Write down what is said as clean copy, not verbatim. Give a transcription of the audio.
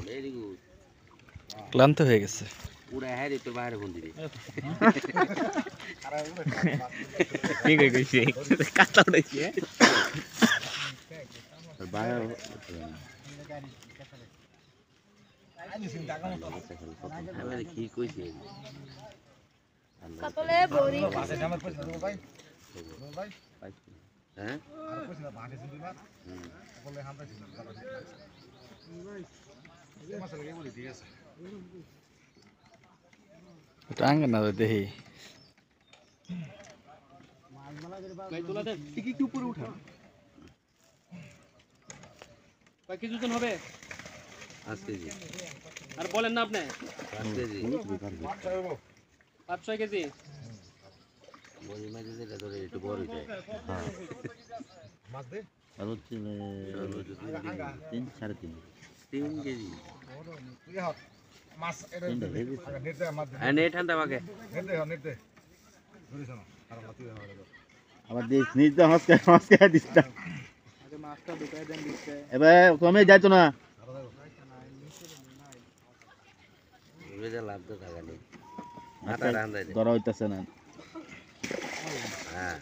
Very good. ক্লান্ত হয়ে গেছে। উড়া হ্যাঁ তো বাইরে বন্দি রে। ঠিক হয়ে গেছে, কাঁচা উঠেছে। বাইরে কি কইছে? কাতলে বড়ি হ্যাঁ টাঙ্গা না দেখি একটু উপরে উঠা। কয় কেজি ওজন হবে? 5 কেজি। আর বলেন না আপনি 5 কেজি। 5-6 কেজি। বড়ি মাছ যেটা ধরে একটু বড় যায়। হ্যাঁ মাছ দে আর হচ্ছে 3 3.5 3 কেজি মাছ এটা নেট আনতে আমাকে নেট আবার দিস নিজ দা মাছ কে দিস না আগে মাছটা ঢুকায় দেন দিতে। এবার কমে যাইতো না রোজা লাভ তো টাকা নেই মাথা রান্দাই দে ধরা হইতাছে না হ্যাঁ